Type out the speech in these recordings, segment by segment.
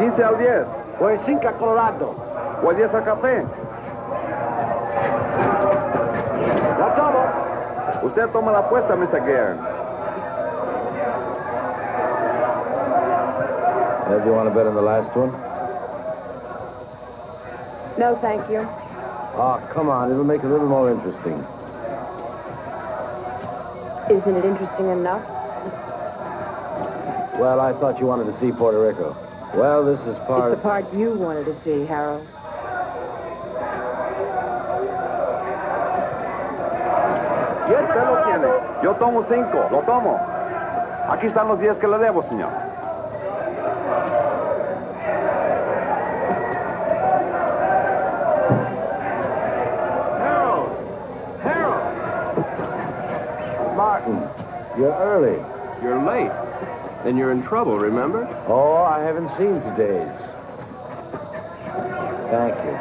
15 al 10. O el 5 a Colorado. O el 10 al café. La tomo. Usted toma la apuesta, Mr. Guerin. Do you want to bet on the last one? No, thank you. Oh, come on. It'll make it a little more interesting. Isn't it interesting enough? Well, I thought you wanted to see Puerto Rico. Well, this is part... It's the part you wanted to see, Harold. Usted lo tiene. Yo tomo 5. Lo tomo. Aquí están los 10 que le debo, señor. Martin, you're early. You're late. Then you're in trouble, remember? Oh, I haven't seen today's. Thank you.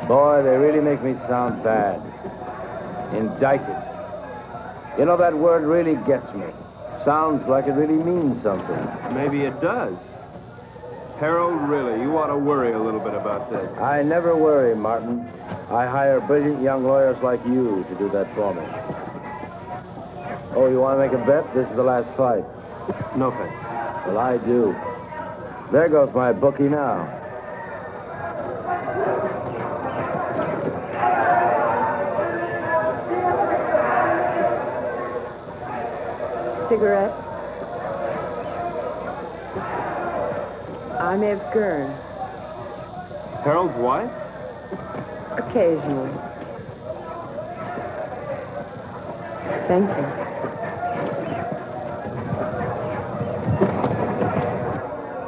Boy, they really make me sound bad. Indicted. You know, that word really gets me. Sounds like it really means something. Maybe it does. Harold, really, you ought to worry a little bit about this. I never worry, Martin. I hire brilliant young lawyers like you to do that for me. Oh, you want to make a bet? This is the last fight. No thanks. Well, I do. There goes my bookie now. Cigarette? I'm Eve Gurn. Harold's wife? Occasionally. Thank you.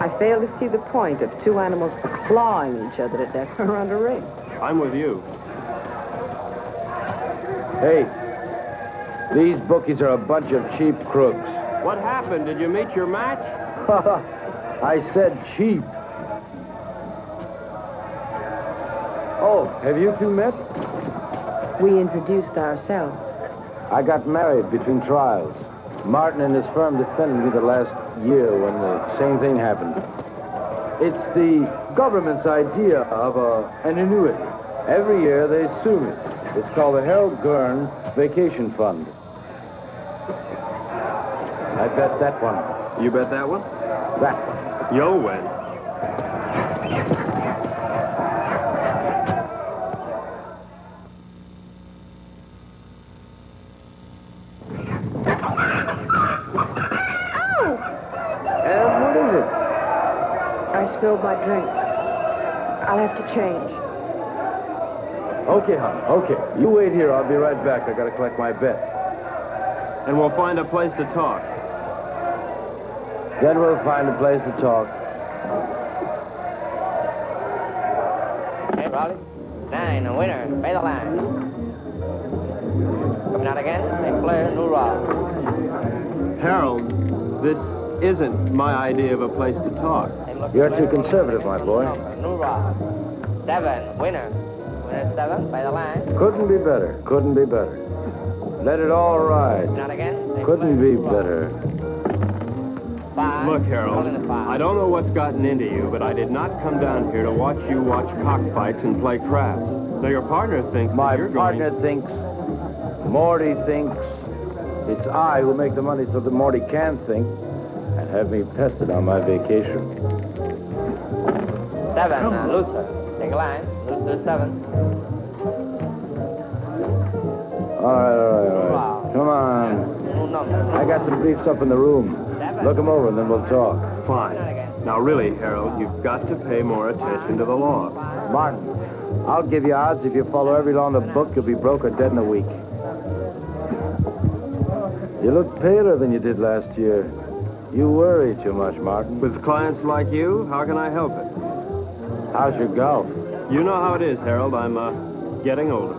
I fail to see the point of two animals clawing each other to death around a ring. I'm with you. Hey, these bookies are a bunch of cheap crooks. What happened? Did you meet your match? I said cheap. Oh, have you two met? We introduced ourselves. I got married between trials. Martin and his firm defended me the last year when the same thing happened. It's the government's idea of an annuity. Every year they sue me. It's called the Harold Gurn Vacation Fund. I bet that one. You bet that one? That one. You'll win. Spilled my drink. I'll have to change. Okay, hon. Okay. You wait here. I'll be right back. I gotta collect my bet. And we'll find a place to talk. Then we'll find a place to talk. Hey, Raleigh. 9, a winner. Pay the line. Coming out again. They play new raw. Harold, this isn't my idea of a place to talk. You're too conservative, my boy. New raw. 7, winner. Winner 7, by the line. Couldn't be better. Couldn't be better. Let it all ride. Not again. Couldn't be better. 5. Look, Harold, I don't know what's gotten into you, but I did not come down here to watch you watch cockfights and play craps. Now, your partner thinks My that you're partner thinks, Morty thinks, it's I who make the money so that Morty can think and have me pested on my vacation. 7, loser. Take a line. Loser 7. All right. Come on. I got some briefs up in the room. Look them over and then we'll talk. Fine. Now, really, Harold, you've got to pay more attention to the law. Martin, I'll give you odds if you follow every law in the book, you'll be broke or dead in a week. You look paler than you did last year. You worry too much, Martin. With clients like you, how can I help it? How's your golf? You know how it is, Harold. I'm, getting older.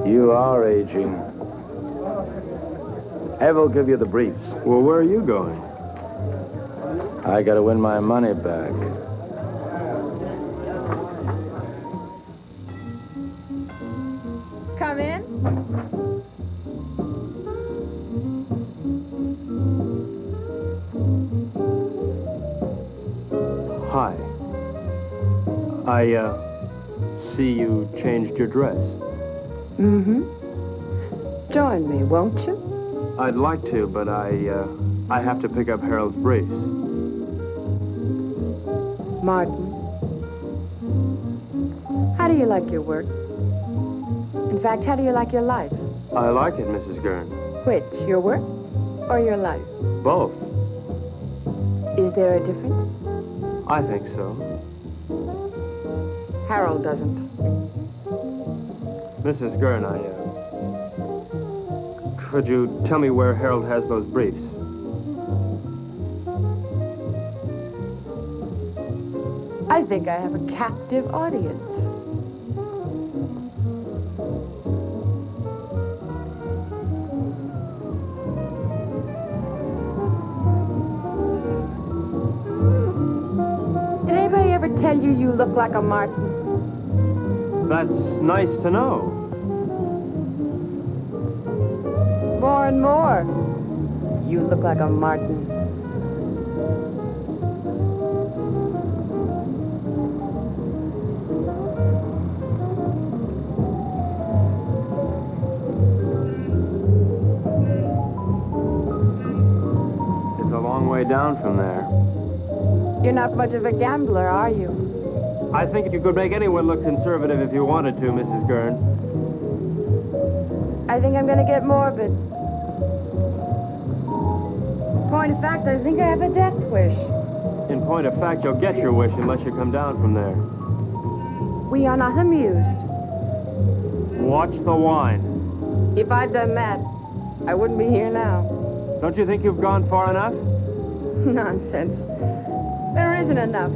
You are aging. Ev will give you the briefs. Well, where are you going? I gotta win my money back. come in? Hi. I see you changed your dress. Mm-hmm. Join me, won't you? I'd like to, but I have to pick up Harold's briefs. Martin, how do you like your work? In fact, how do you like your life? I like it, Mrs. Gurn. Which, your work or your life? Both. Is there a difference? I think so. Harold doesn't. Mrs. Gurn, could you tell me where Harold has those briefs? I think I have a captive audience. Did anybody ever tell you you look like a Martin? That's nice to know. More and more. You look like a Martin. It's a long way down from there. You're not much of a gambler, are you? I think you could make anyone look conservative if you wanted to, Mrs. Gurn. I think I'm going to get morbid. Point of fact, I think I have a death wish. In point of fact, you'll get your wish unless you come down from there. We are not amused. Watch the wine. If I'd done that, I wouldn't be here now. Don't you think you've gone far enough? Nonsense. There isn't enough.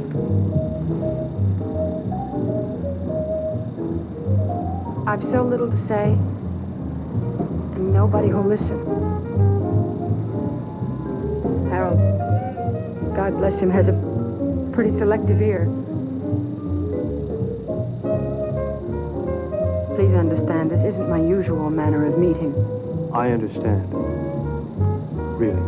I've so little to say, and nobody who'll listen. Harold, God bless him, has a pretty selective ear. Please understand, this isn't my usual manner of meeting. I understand. Really.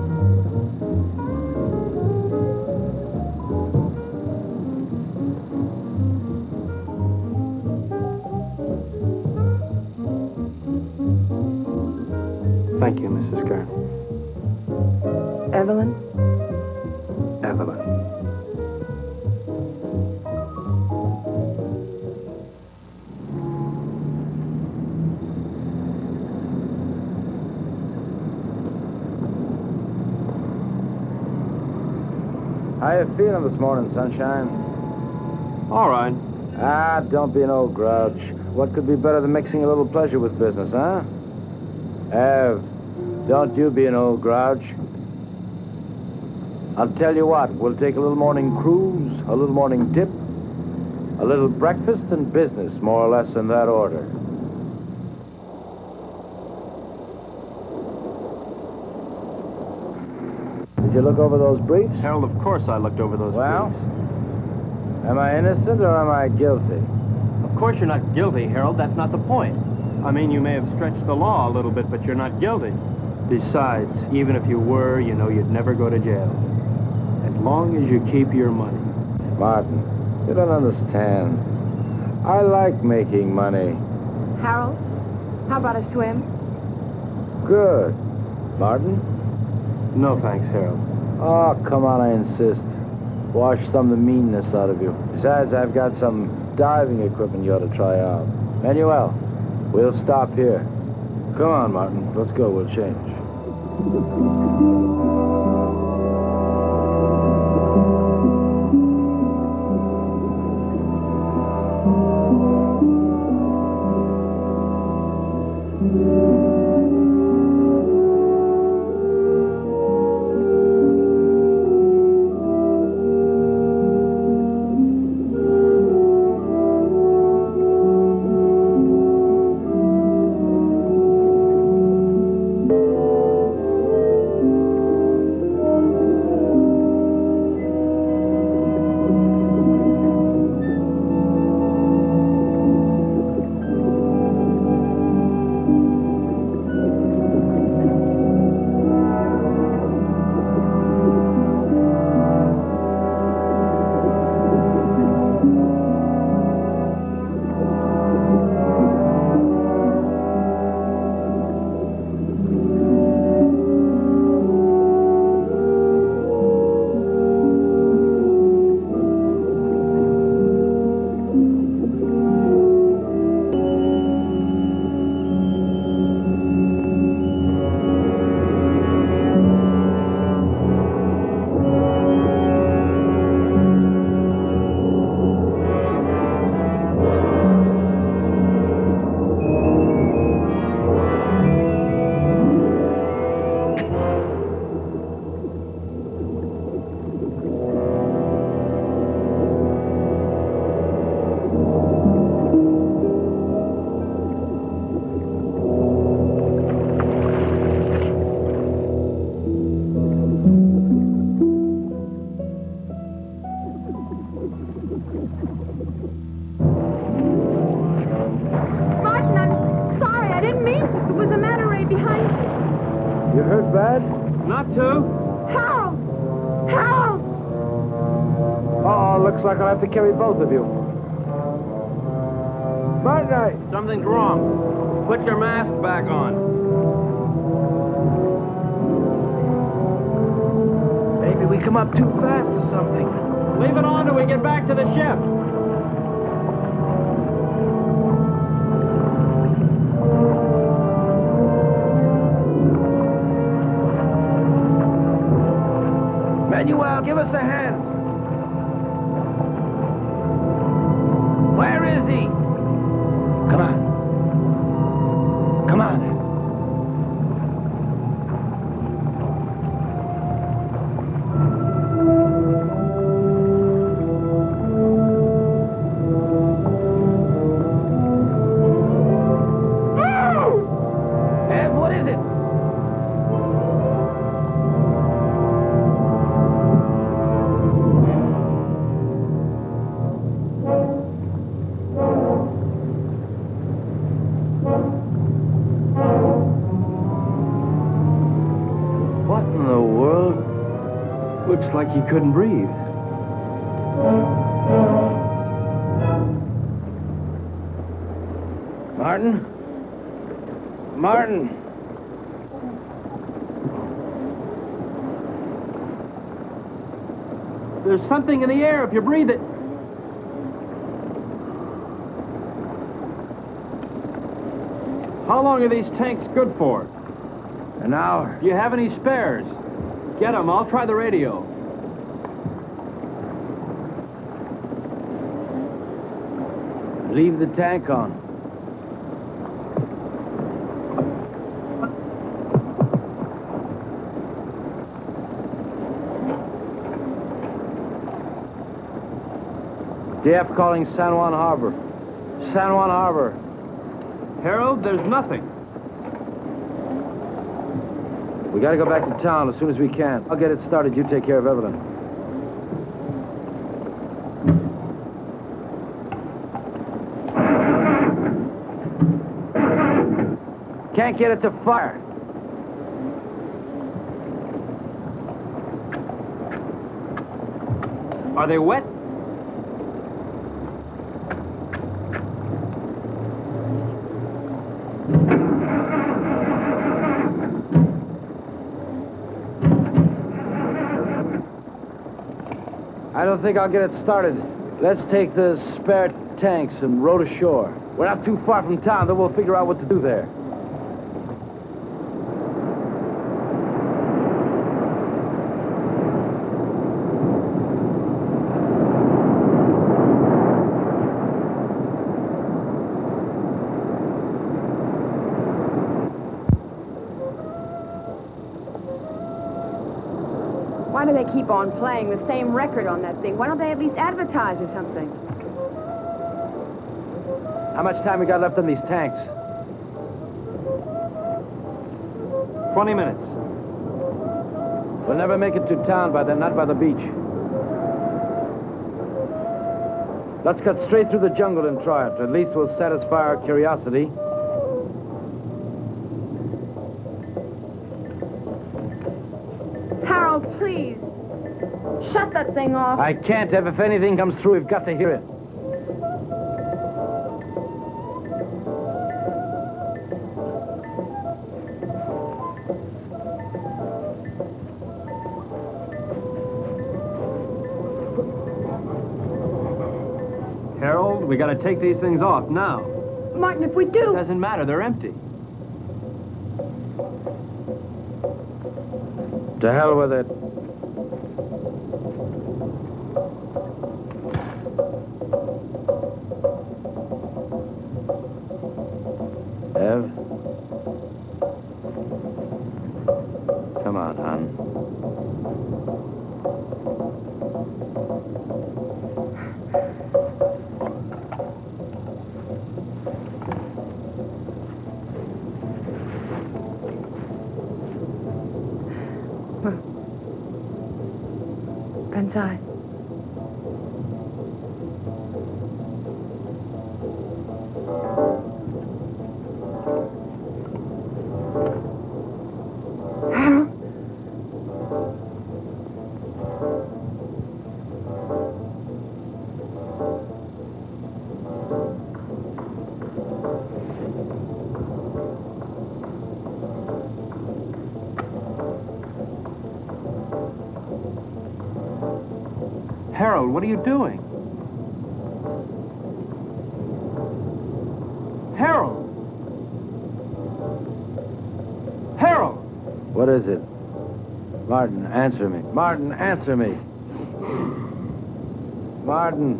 Thank you, Mrs. Gurn. Evelyn? Evelyn. How you feeling this morning, sunshine? All right. Ah, don't be an old grouch. What could be better than mixing a little pleasure with business, huh? Ev, don't you be an old grouch. I'll tell you what, we'll take a little morning cruise, a little morning dip, a little breakfast and business, more or less in that order. Did you look over those briefs? Harold, of course I looked over those Well? briefs. Am I innocent or am I guilty? Of course you're not guilty, Harold. That's not the point. I mean, you may have stretched the law a little bit, but you're not guilty. Besides, even if you were, you know you'd never go to jail. As long as you keep your money. Martin, you don't understand. I like making money. Harold, how about a swim? Good. Martin? No thanks, Harold. Oh, come on, I insist. Wash some of the meanness out of you. Besides, I've got some diving equipment you ought to try out. Manuel, we'll stop here. Come on, Martin. Let's go. We'll change. bad? Not too. Harold! Harold! Uh-oh, looks like I'll have to carry both of you. Martin, Something's wrong. Put your mask back on. maybe we come up too fast or something. Leave it on till we get back to the ship. Manuel, give us a hand. Where is he? Come on. Come on. Ev, what is it? What in the world? Looks like he couldn't breathe. Martin? Martin! There's something in the air if you breathe it. How long are these tanks good for? An hour. Do you have any spares? Get them. I'll try the radio. Leave the tank on. DF calling San Juan Harbor. San Juan Harbor. Harold, there's nothing. We gotta go back to town as soon as we can. I'll get it started. You take care of Evelyn. Can't get it to fire. Are they wet? I don't think I'll get it started. Let's take the spare tanks and row to shore. We're not too far from town, then we'll figure out what to do there. Why do they keep on playing the same record on that thing? Why don't they at least advertise or something? How much time we got left on these tanks? 20 minutes. We'll never make it to town by then, not by the beach. Let's cut straight through the jungle and try it. At least we'll satisfy our curiosity. Harold, please. Shut that thing off. I can't, Ev. If anything comes through, we've got to hear it. Harold, we gotta take these things off now. Martin, if we do... Doesn't matter, they're empty. To hell with it. Ev? Come on, hon. Inside. Harold? Harold, what are you doing? Harold! Harold! What is it? Martin, answer me. Martin, answer me. Martin,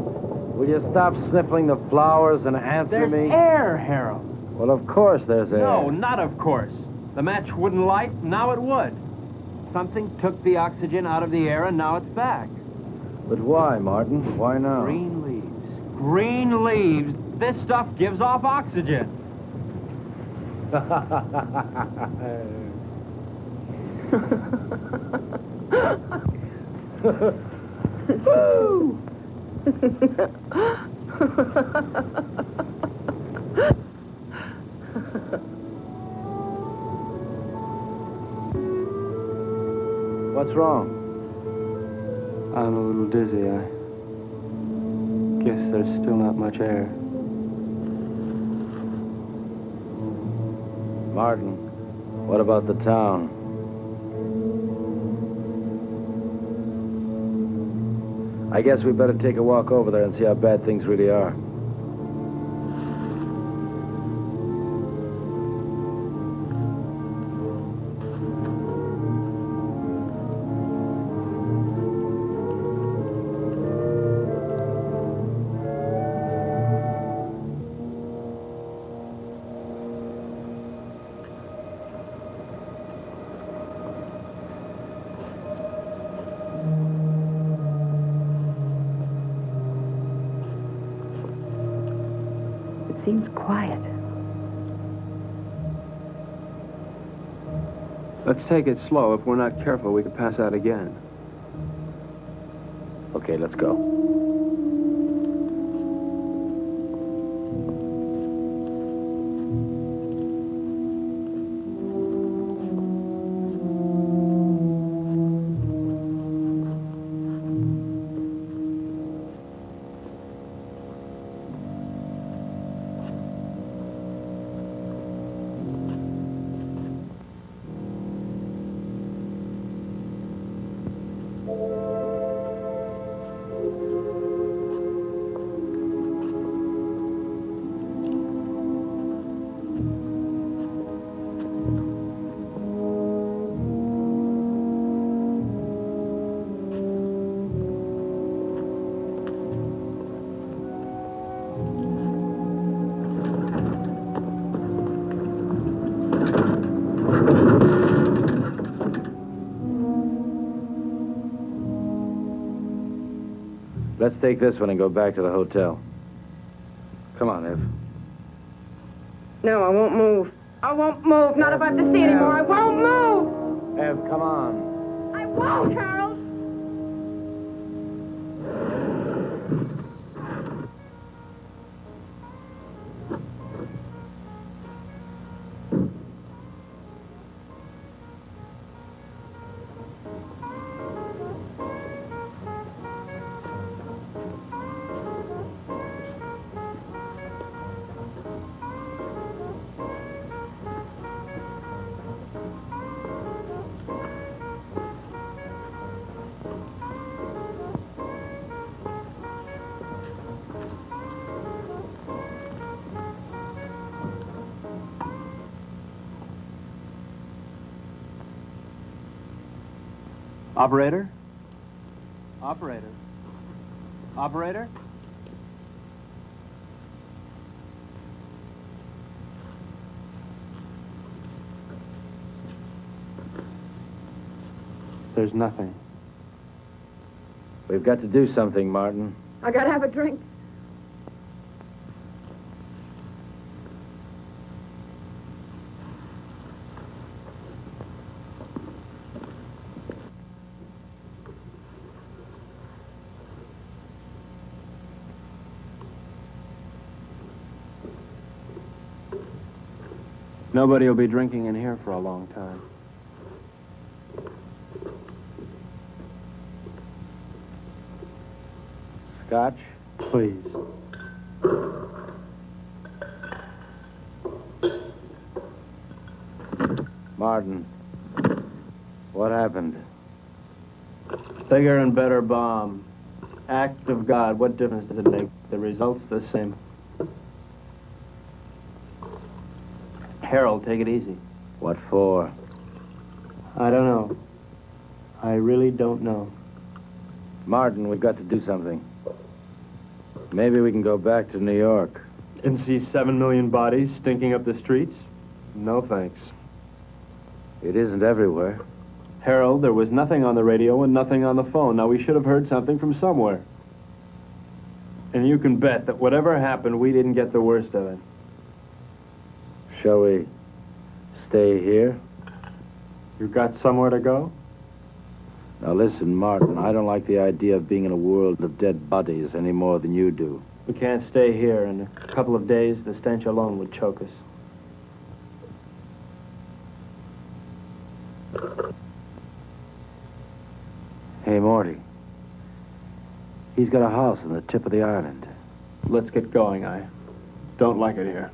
will you stop sniffling the flowers and answer me? There's air, Harold. Well, of course there's air. No, not of course. The match wouldn't light, now it would. Something took the oxygen out of the air, and now it's back. But why, Martin? Why now? Green leaves. Green leaves. This stuff gives off oxygen. Woo! What's wrong? I'm a little dizzy. I guess there's still not much air. Martin, what about the town? I guess we better take a walk over there and see how bad things really are. Seems quiet. Let's take it slow. If we're not careful, we could pass out again. Okay, let's go. Let's take this one and go back to the hotel. Come on, Ev. No, I won't move. I won't move. Not if I have to see anymore. I won't move. Ev, come on. I won't, Harold. Operator? Operator? Operator? There's nothing. We've got to do something, Martin. I gotta have a drink. Nobody will be drinking in here for a long time. Scotch? Please. Martin, what happened? Bigger and better bomb. Act of God, what difference does it make? The result's the same. Harold, take it easy. What for? I don't know. I really don't know. Martin, we've got to do something. Maybe we can go back to New York. And see 7 million bodies stinking up the streets? No thanks. It isn't everywhere. Harold, there was nothing on the radio and nothing on the phone. Now, we should have heard something from somewhere. And you can bet that whatever happened, we didn't get the worst of it. Shall we stay here? You got somewhere to go? Now listen, Martin, I don't like the idea of being in a world of dead bodies any more than you do. We can't stay here. In a couple of days, the stench alone would choke us. Hey, Morty. He's got a house on the tip of the island. Let's get going. I don't like it here.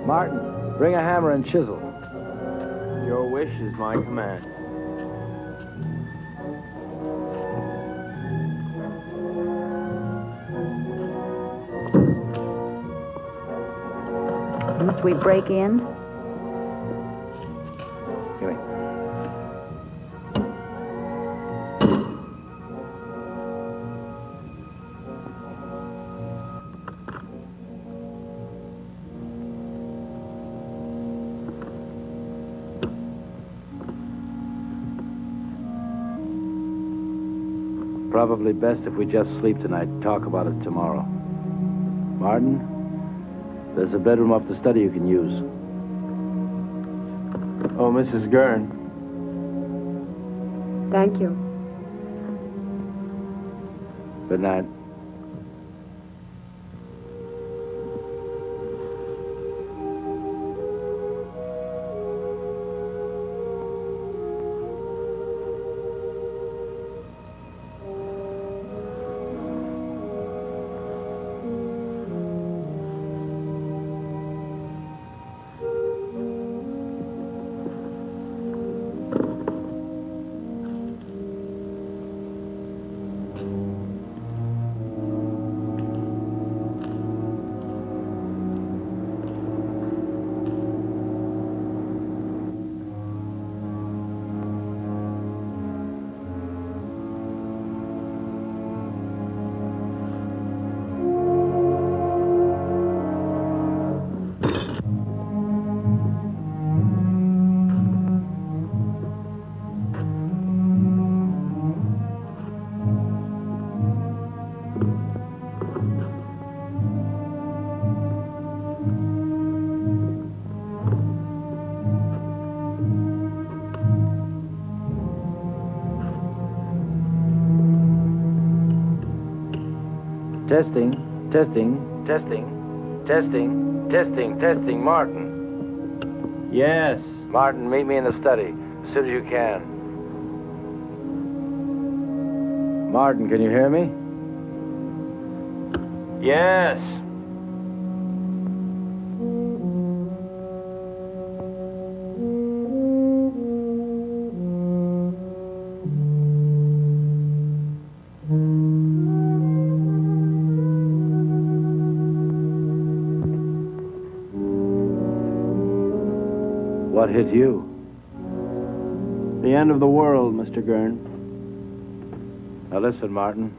Martin, bring a hammer and chisel. Your wish is my command. Must we break in? Give me. Probably best if we just sleep tonight, talk about it tomorrow. Martin, there's a bedroom off the study you can use. Oh, Mrs. Gurn. Thank you. Good night. Testing, Martin. Yes. Martin, meet me in the study as soon as you can. Martin, can you hear me? Yes. What hit you? The end of the world, Mr. Gurn. Now listen, Martin.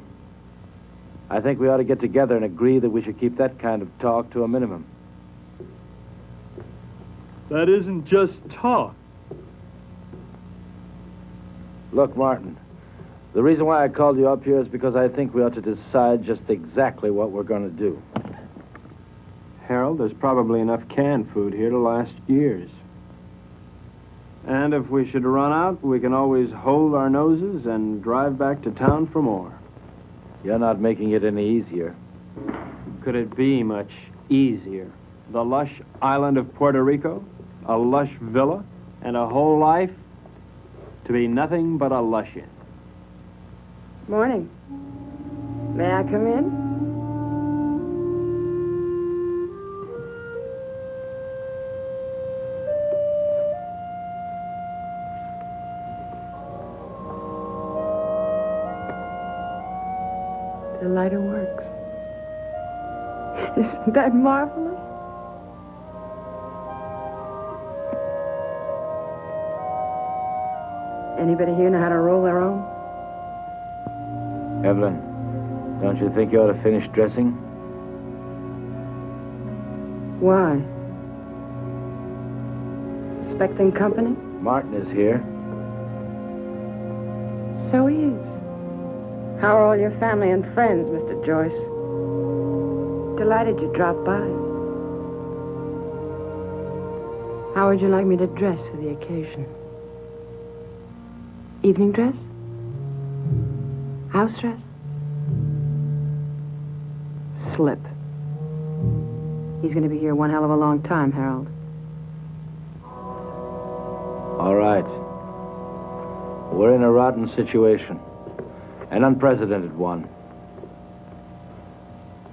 I think we ought to get together and agree that we should keep that kind of talk to a minimum. That isn't just talk. Look, Martin, the reason why I called you up here is because I think we ought to decide just exactly what we're going to do. Harold, there's probably enough canned food here to last years. And if we should run out, we can always hold our noses and drive back to town for more. You're not making it any easier. Could it be much easier? The lush island of Puerto Rico, a lush villa, and a whole life to be nothing but a lush-in. Morning. May I come in? The lighter works. Isn't that marvelous? Anybody here know how to roll their own? Evelyn, don't you think you ought to finish dressing? Why? Expecting company? Martin is here. So he is. How are all your family and friends, Mr. Joyce? Delighted you dropped by. How would you like me to dress for the occasion? Evening dress? House dress? Slip. He's going to be here one hell of a long time, Harold. All right. We're in a rotten situation. An unprecedented one.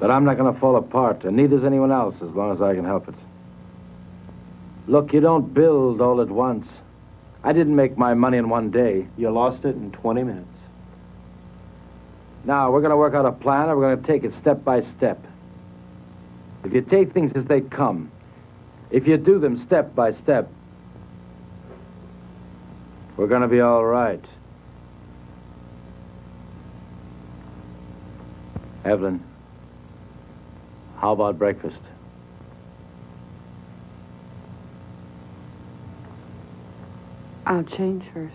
But I'm not going to fall apart, and neither's anyone else, as long as I can help it. Look, you don't build all at once. I didn't make my money in one day. You lost it in 20 minutes. Now, we're going to work out a plan, and we're going to take it step by step. If you take things as they come, if you do them step by step, we're going to be all right. Evelyn, how about breakfast? I'll change first.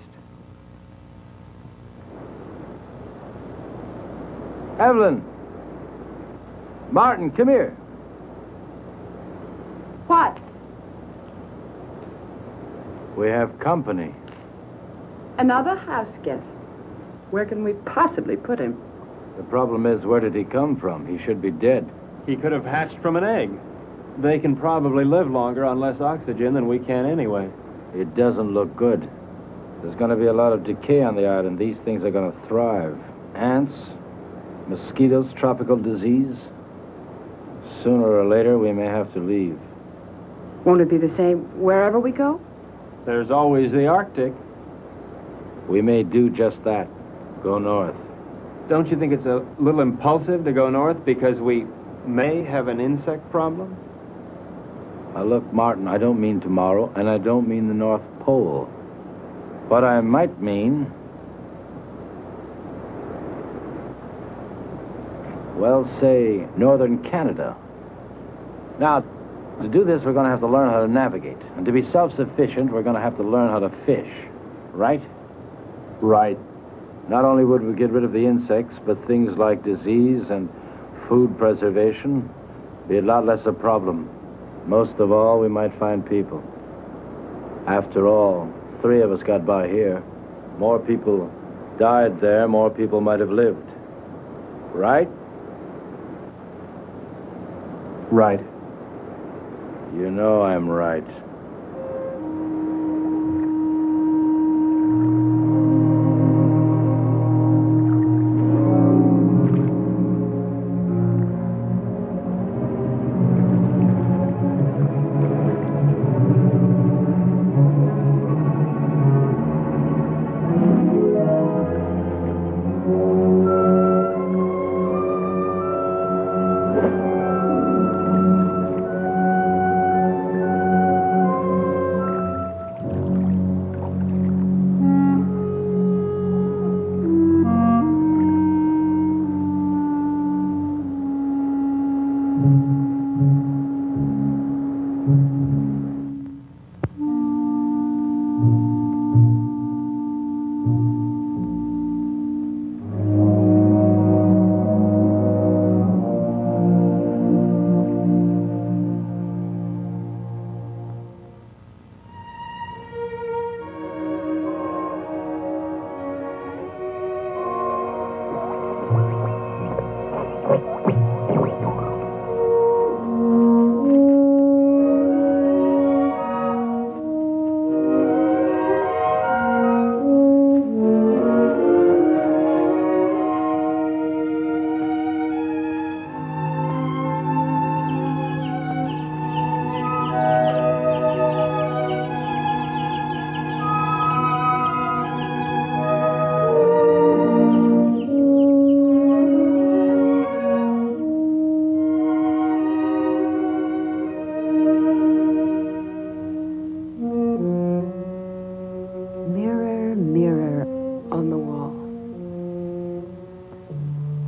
Evelyn! Martin, come here. What? We have company. Another house guest. Where can we possibly put him? The problem is, where did he come from? He should be dead. He could have hatched from an egg. They can probably live longer on less oxygen than we can anyway. It doesn't look good. There's going to be a lot of decay on the island. These things are going to thrive. Ants, mosquitoes, tropical disease. Sooner or later, we may have to leave. Won't it be the same wherever we go? There's always the Arctic. We may do just that. Go north. Don't you think it's a little impulsive to go north because we may have an insect problem? Now, look, Martin, I don't mean tomorrow, and I don't mean the North Pole. But I might mean... well, say, northern Canada. Now, to do this, we're going to have to learn how to navigate. And to be self-sufficient, we're going to have to learn how to fish. Right? Right. Not only would we get rid of the insects, but things like disease and food preservation be a lot less a problem. Most of all, we might find people. After all, 3 of us got by here. More people died there, more people might have lived. Right? Right. You know I'm right.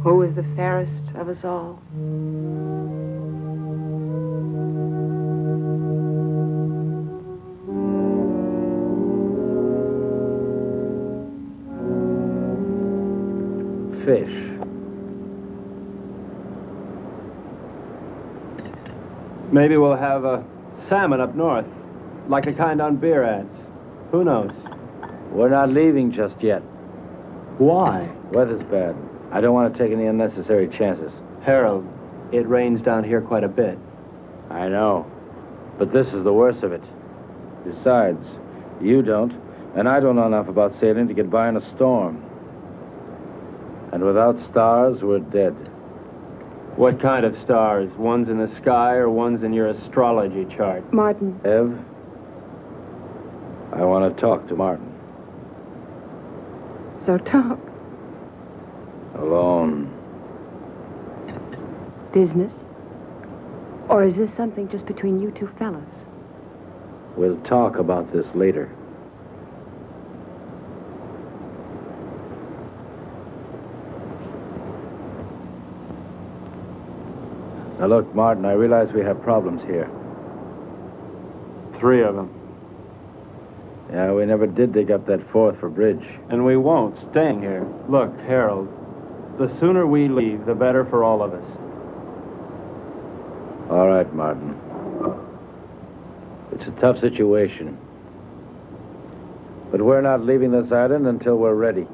Who is the fairest of us all? Fish. Maybe we'll have a salmon up north, like the kind on beer ads. Who knows? We're not leaving just yet. Why? Weather's bad. I don't want to take any unnecessary chances. Harold, it rains down here quite a bit. I know. But this is the worst of it. Besides, you don't, and I don't know enough about sailing to get by in a storm. And without stars, we're dead. What kind of stars? Ones in the sky or ones in your astrology chart? Martin. Ev, I want to talk to Martin. So talk. Alone. Business? Or is this something just between you two fellas? We'll talk about this later. Now look, Martin, I realize we have problems here. 3 of them. Yeah, we never did dig up that 4th for bridge. And we won't, staying here. Look, Harold, the sooner we leave, the better for all of us. All right, Martin. It's a tough situation. But we're not leaving this island until we're ready.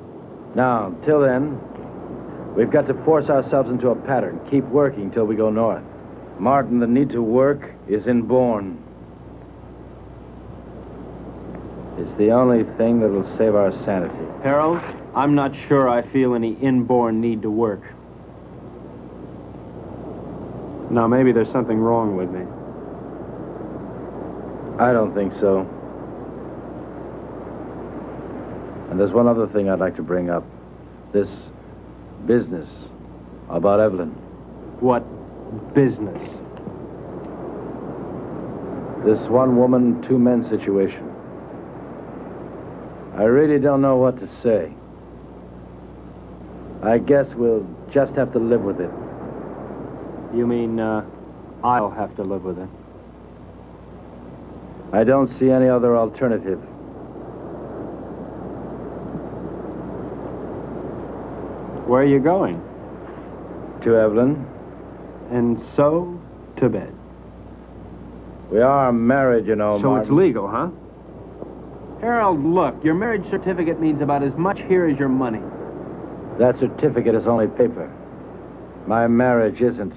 Now, until then, we've got to force ourselves into a pattern. Keep working till we go north. Martin, the need to work is inborn. It's the only thing that'll save our sanity. Harold, I'm not sure I feel any inborn need to work. Now, maybe there's something wrong with me. I don't think so. And there's one other thing I'd like to bring up. This business about Evelyn. What business? This one woman, 2 men situation. I really don't know what to say. I guess we'll just have to live with it. You mean, I'll have to live with it? I don't see any other alternative. Where are you going? To Evelyn. And so, to bed. We are married, you know, So Martin. it's legal, huh? Harold, look, your marriage certificate means about as much here as your money. That certificate is only paper. My marriage isn't.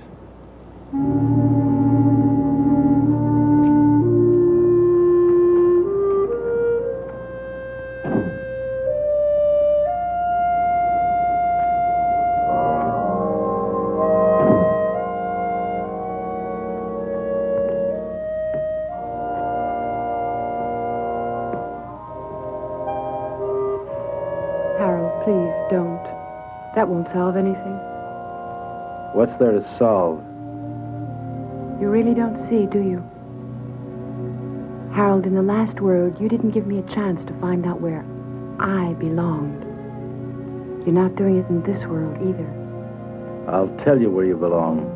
Harold, please don't. That won't solve anything. What's there to solve? You really don't see, do you? Harold, in the last world, you didn't give me a chance to find out where I belonged. You're not doing it in this world either. I'll tell you where you belong.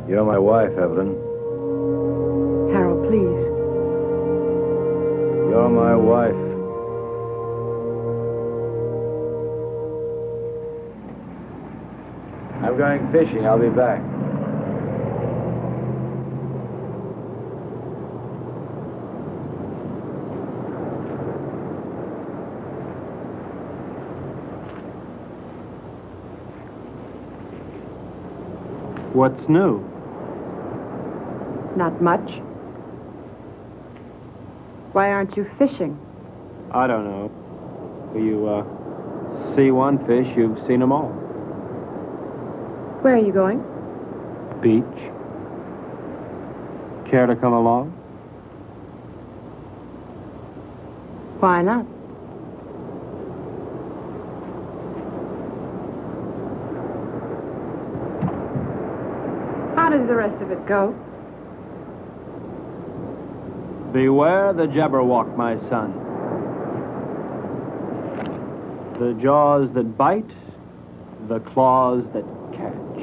You're my wife, Evelyn. Harold, please. You're my wife. I'm going fishing. I'll be back. What's new? Not much. Why aren't you fishing? I don't know. You, see one fish, you've seen them all. Where are you going? Beach. Care to come along? Why not? How does the rest of it go? Beware the Jabberwock, my son. The jaws that bite, the claws that catch.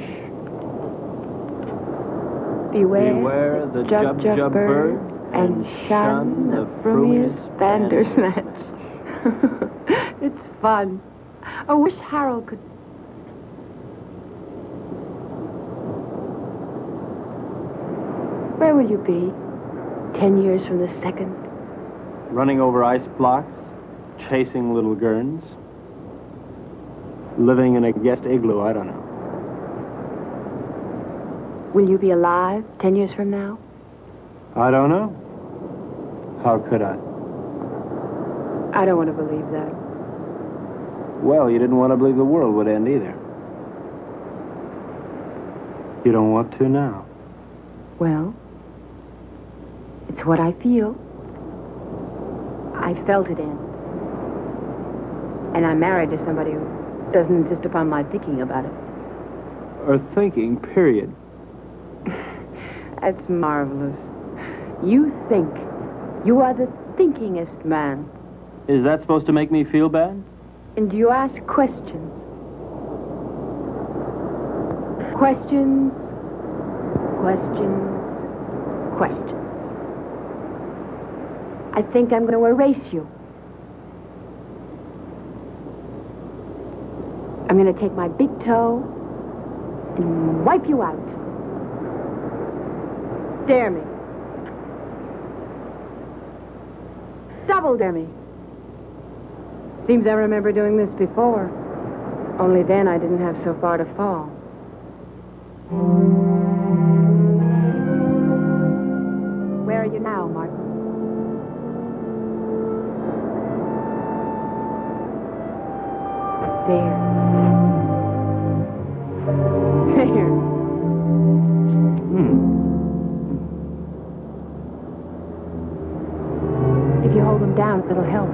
Beware the jub bird, and shun the frumious bandersnatch. It's fun. I wish Harold could... Where will you be 10 years from this second? Running over ice blocks, chasing little gurns, living in a guest igloo, I don't know. Will you be alive 10 years from now? I don't know. How could I? I don't want to believe that. Well, you didn't want to believe the world would end either. You don't want to now. Well, it's what I feel. I felt it end. And I'm married to somebody who doesn't insist upon my thinking about it. Or thinking, period. That's marvelous. You think. You are the thinkingest man. Is that supposed to make me feel bad? And you ask questions. Questions. Questions. Questions. I think I'm going to erase you. I'm going to take my big toe and wipe you out. Dare me. Double dare me. Seems I remember doing this before. Only then I didn't have so far to fall. Where are you now, Martin? There. There. If you hold them down, it'll help.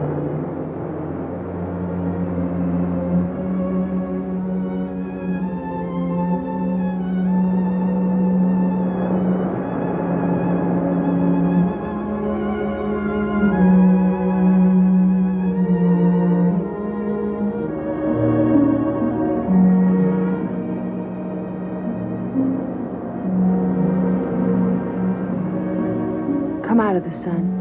Come out of the sun.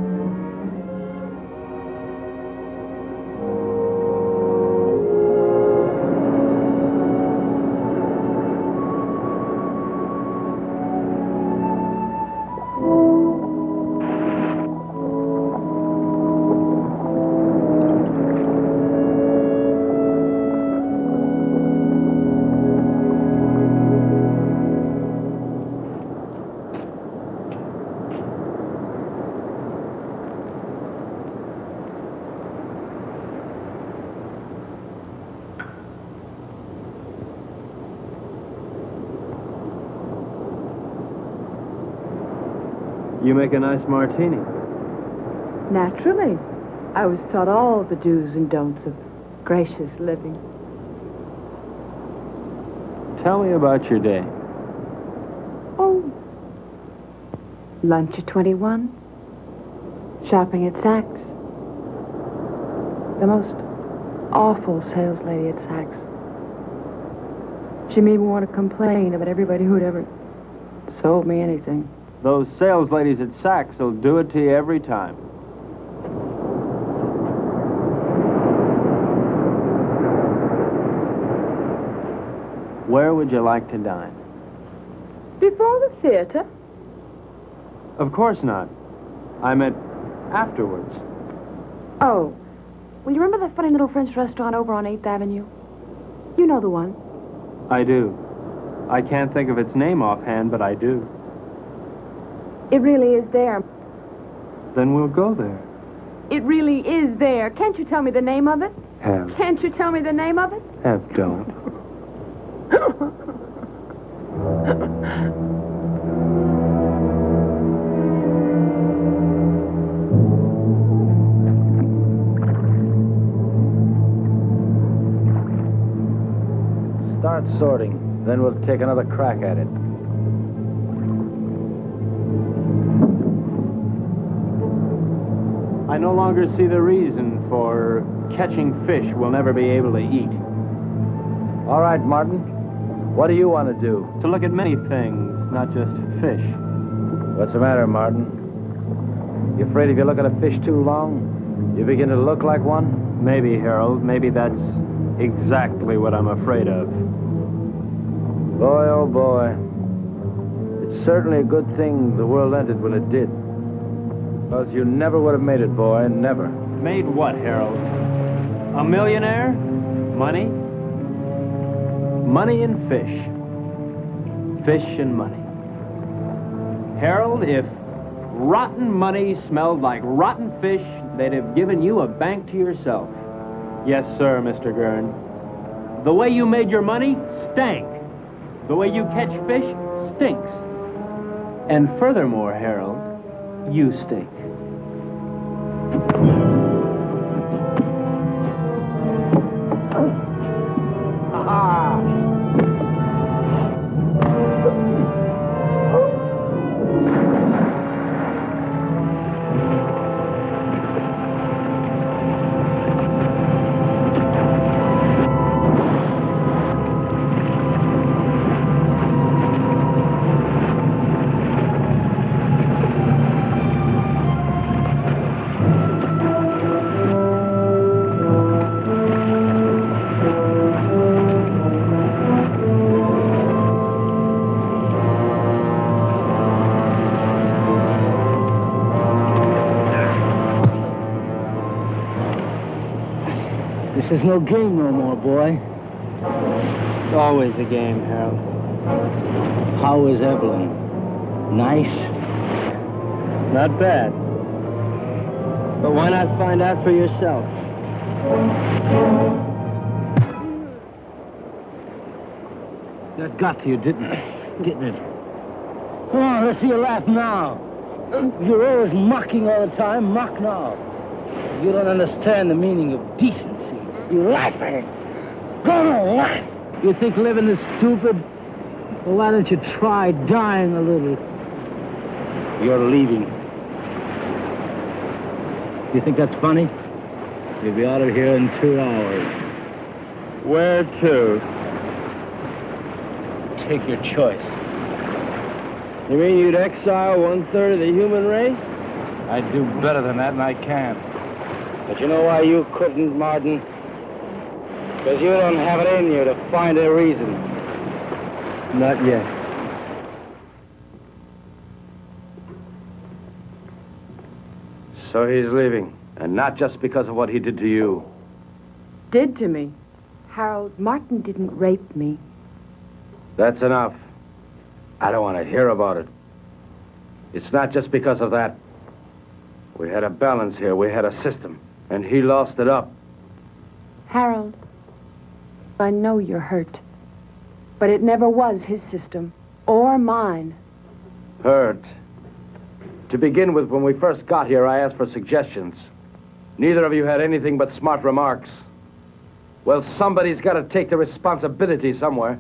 You make a nice martini. Naturally. I was taught all the do's and don'ts of gracious living. Tell me about your day. Oh. Lunch at 21. Shopping at Saks. The most awful sales lady at Saks. She made me want to complain about everybody who'd ever sold me anything. Those sales ladies at Saks will do it to you every time. Where would you like to dine? Before the theater? Of course not. I meant afterwards. Oh. Well, you remember that funny little French restaurant over on 8th Avenue? You know the one. I do. I can't think of its name offhand, but I do. It really is there. Then we'll go there. It really is there. Can't you tell me the name of it? Have. Can't you tell me the name of it? Have don't. Start sorting, then we'll take another crack at it. I no longer see the reason for catching fish we'll never be able to eat. All right, Martin. What do you want to do? To look at many things, not just fish. What's the matter, Martin? You afraid if you look at a fish too long, you begin to look like one? Maybe, Harold. Maybe that's exactly what I'm afraid of. Boy, oh boy. It's certainly a good thing the world ended when it did. Because you never would have made it, boy. Never. Made what, Harold? A millionaire? Money? Money and fish. Fish and money. Harold, if rotten money smelled like rotten fish, they'd have given you a bank to yourself. Yes, sir, Mr. Gurn. The way you made your money stank. The way you catch fish stinks. And furthermore, Harold, you stink. This is no game no more, boy. It's always a game, Harold. How is Evelyn? Nice? Not bad. But why not find out for yourself? That got to you, didn't it? Didn't it? Come on, let's see you laugh now. You're always mocking all the time. Mock now. You don't understand the meaning of decency. You laugh at it. Go on, laugh. You think living is stupid? Well, why don't you try dying a little? You're leaving. You think that's funny? You'll be out of here in 2 hours. Where to? Take your choice. You mean you'd exile 1/3 of the human race? I'd do better than that, and I can't. But you know why you couldn't, Martin? Because you don't have it in you to find a reason. Not yet. So he's leaving, and not just because of what he did to you. Did to me. Harold, Martin didn't rape me. That's enough. I don't want to hear about it. It's not just because of that. We had a balance here. We had a system. And he lost it up. Harold, I know you're hurt. But it never was his system. Or mine. Hurt. To begin with, when we first got here, I asked for suggestions. Neither of you had anything but smart remarks. Well, somebody's got to take the responsibility somewhere.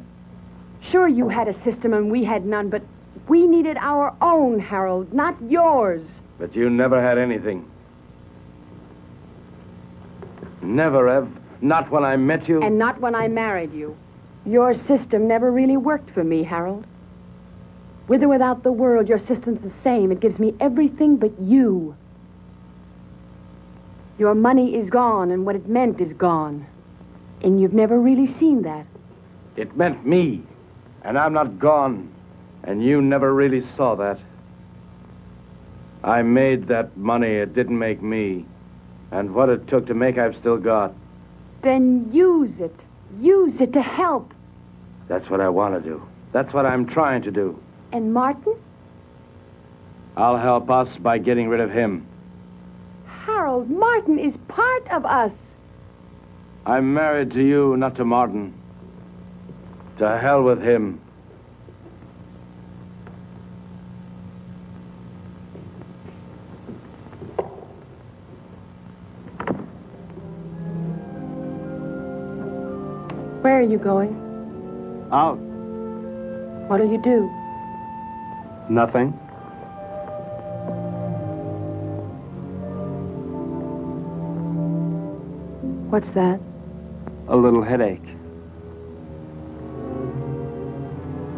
Sure, you had a system and we had none, but we needed our own, Harold, not yours. But you never had anything. Never, Ev. Not when I met you. And not when I married you. Your system never really worked for me, Harold. With or without the world, your system's the same. It gives me everything but you. Your money is gone, and what it meant is gone. And you've never really seen that. It meant me. And I'm not gone. And you never really saw that. I made that money. It didn't make me. And what it took to make, I've still got. Then use it. Use it to help. That's what I want to do. That's what I'm trying to do. And Martin? I'll help us by getting rid of him. Harold, Martin is part of us. I'm married to you, not to Martin. To hell with him. Where are you going? Out. What'll you do? Nothing. What's that? A little headache.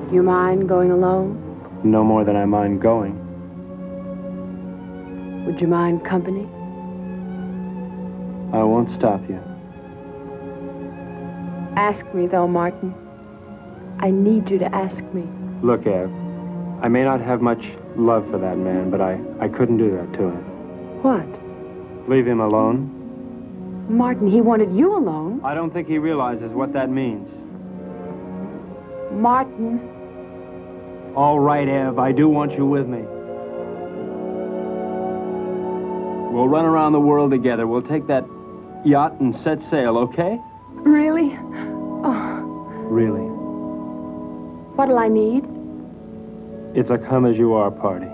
Do you mind going alone? No more than I mind going. Would you mind company? I won't stop you. Ask me, though, Martin. I need you to ask me. Look, Ev, I may not have much love for that man, but I couldn't do that to him. What? Leave him alone? Martin, he wanted you alone. I don't think he realizes what that means. Martin. All right, Ev, I do want you with me. We'll run around the world together. We'll take that yacht and set sail, okay? Really? Oh, Really. what'll I need? It's a come-as-you-are party.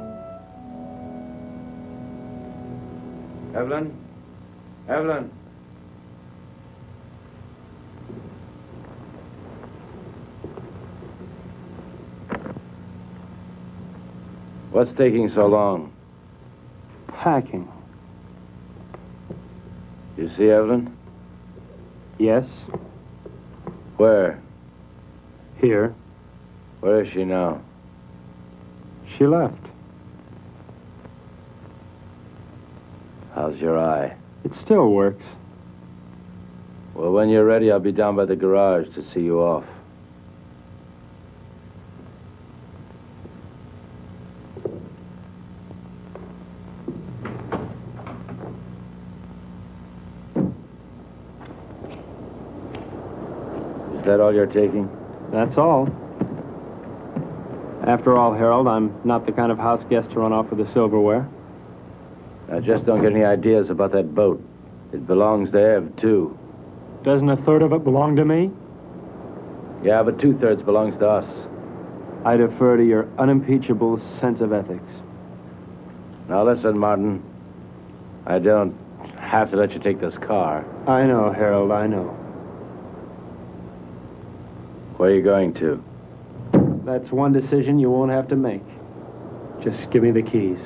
Evelyn? Evelyn? What's taking so long? Packing. You see Evelyn? Yes? Where? Here. Where is she now? She left. How's your eye? It still works. Well, when you're ready, I'll be down by the garage to see you off. Is that all you're taking? That's all. After all, Harold, I'm not the kind of house guest to run off with the silverware. Now, just don't get any ideas about that boat. It belongs to Ev, too. Doesn't a third of it belong to me? Yeah, but 2/3 belongs to us. I defer to your unimpeachable sense of ethics. Now, listen, Martin. I don't have to let you take this car. I know, Harold, I know. Where are you going to? That's one decision you won't have to make. Just give me the keys.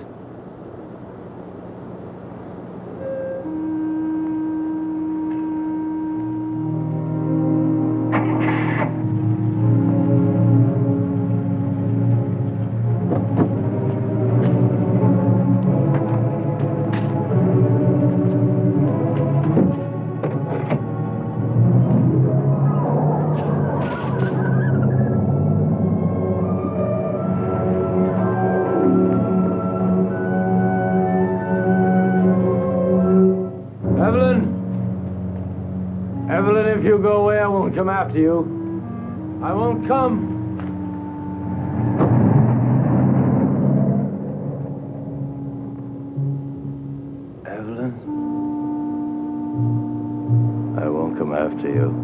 Evelyn, if you go away, I won't come after you. I won't come. Evelyn? I won't come after you.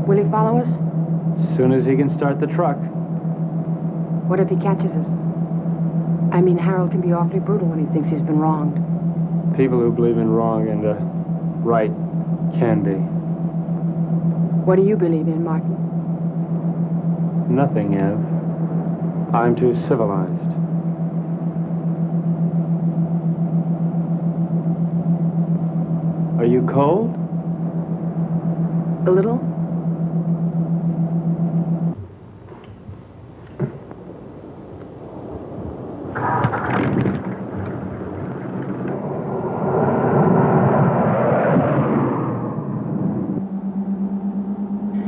Will he follow us? As soon as he can start the truck. What if he catches us? I mean, Harold can be awfully brutal when he thinks he's been wronged. People who believe in wrong and right can be. What do you believe in, Martin? Nothing, Ev. I'm too civilized. Are you cold? A little?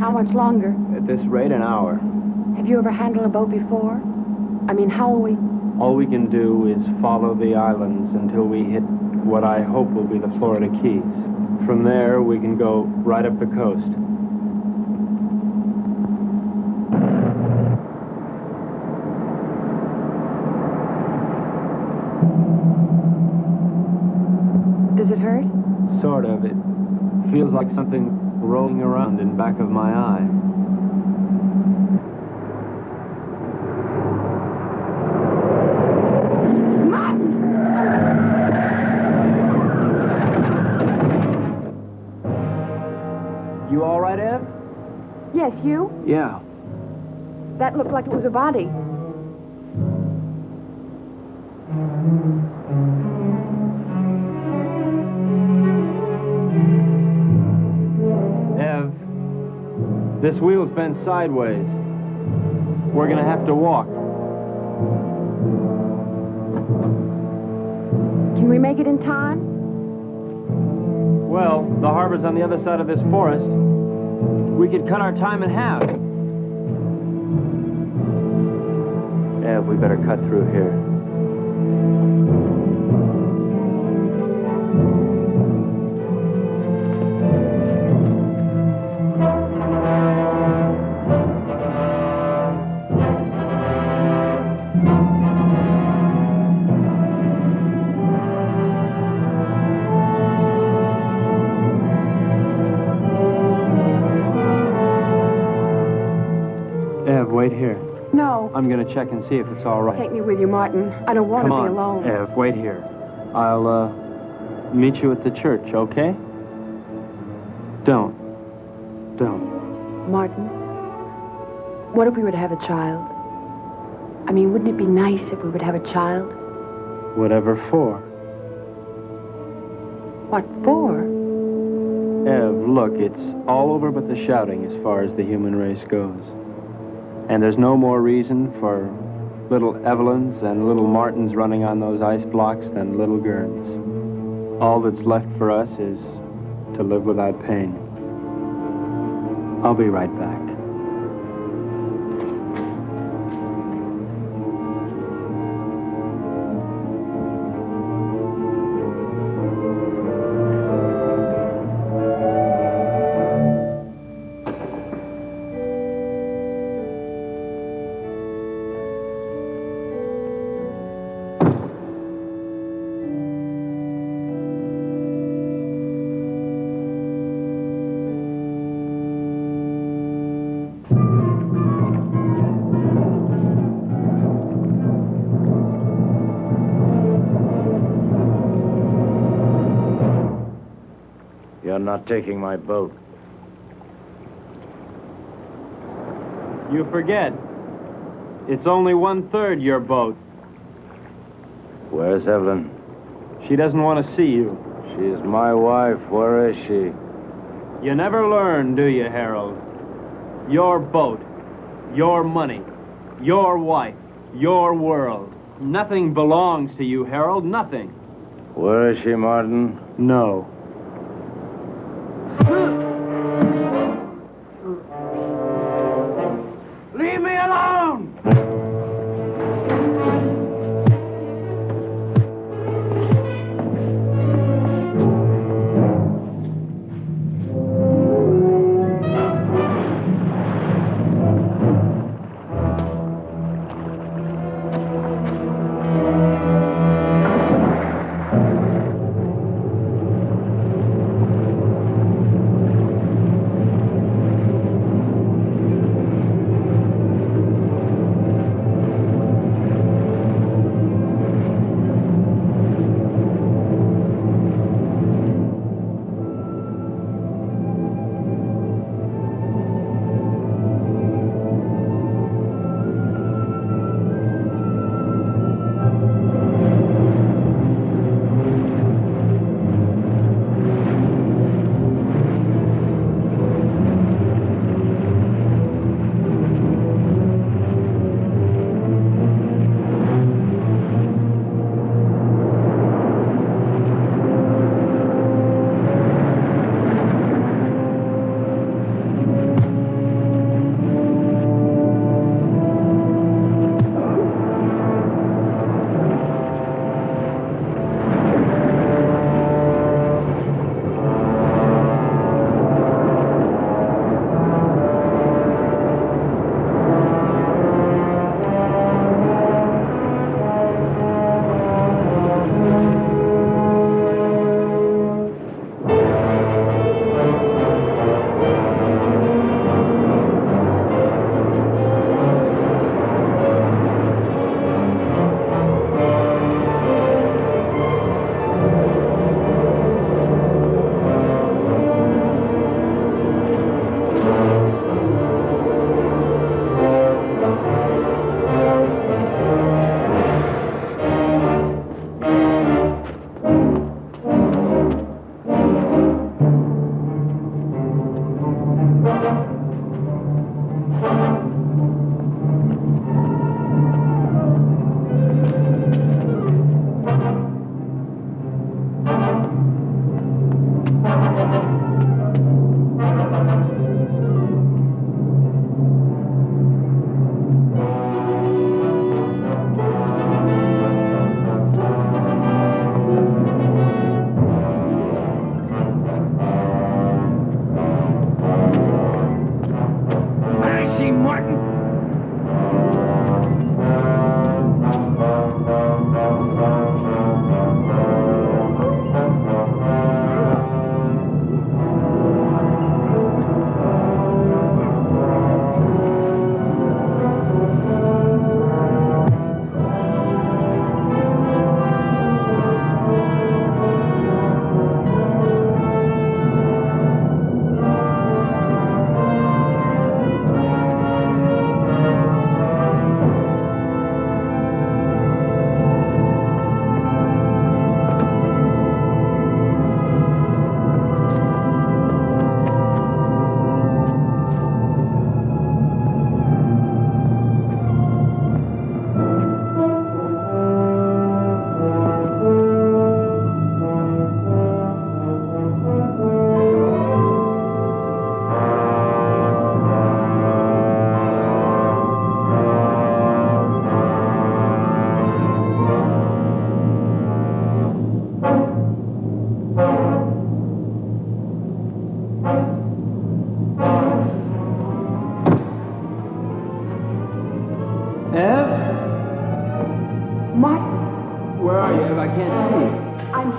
How much longer? At this rate, an hour. Have you ever handled a boat before? I mean, how will we... All we can do is follow the islands until we hit what I hope will be the Florida Keys. From there, we can go right up the coast. Does it hurt? Sort of. It feels like something rolling around in back of my eye. You all right, Ev? Yes, you? Yeah. That looked like it was a body. Ev, this wheel's bent sideways. We're gonna have to walk. Can we make it in time? Well, the harbor's on the other side of this forest. We could cut our time in half. Ev, we better cut through here. Wait here. No. I'm gonna check and see if it's all right. Take me with you, Martin. I don't want to be alone. Ev, wait here. I'll, meet you at the church, okay? Don't. Martin, what if we were to have a child? I mean, wouldn't it be nice if we would have a child? Whatever for. What for? Ev, look, it's all over but the shouting as far as the human race goes. And there's no more reason for little Evelyns and little Martins running on those ice blocks than little Gurns. All that's left for us is to live without pain. I'll be right back. You're not taking my boat. You forget. It's only 1/3 your boat. Where's Evelyn? She doesn't want to see you. She's my wife. Where is she? You never learn, do you, Harold? Your boat, your money, your wife, your world. Nothing belongs to you, Harold, nothing. Where is she, Martin? No. Leave me alone!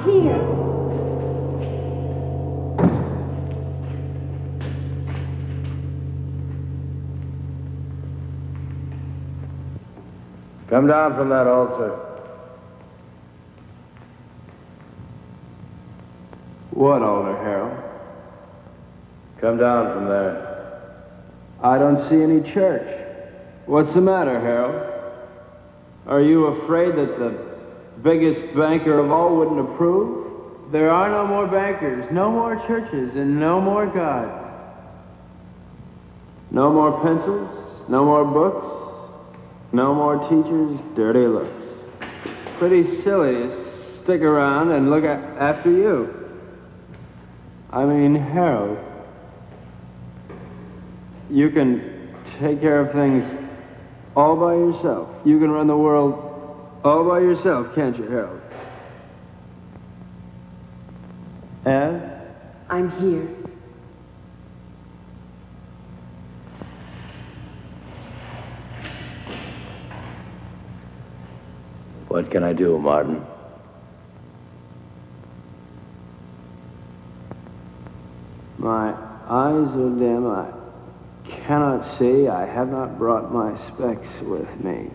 here. Come down from that altar. What altar, Harold? Come down from there. I don't see any church. What's the matter, Harold? Are you afraid that the biggest banker of all wouldn't approve? There are no more bankers, no more churches, and no more God. No more pencils, no more books, no more teachers, dirty looks. Pretty silly to stick around and look after you. I mean, Harold, you can take care of things all by yourself. You can run the world all by yourself, can't you, Harold? Ed? I'm here. What can I do, Martin? My eyes are dim. I cannot see. I have not brought my specs with me.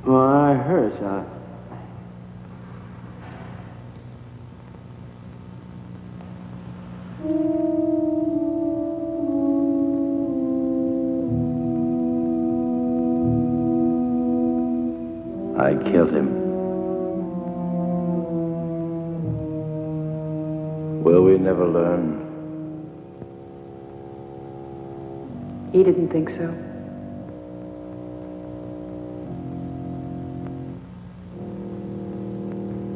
My eye hurts. I killed him. Will we never learn? He didn't think so.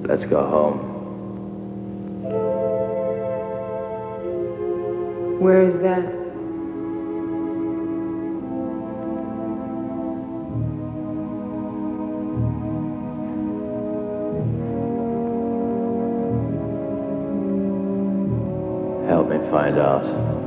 Let's go home. Where is that? Help me find out.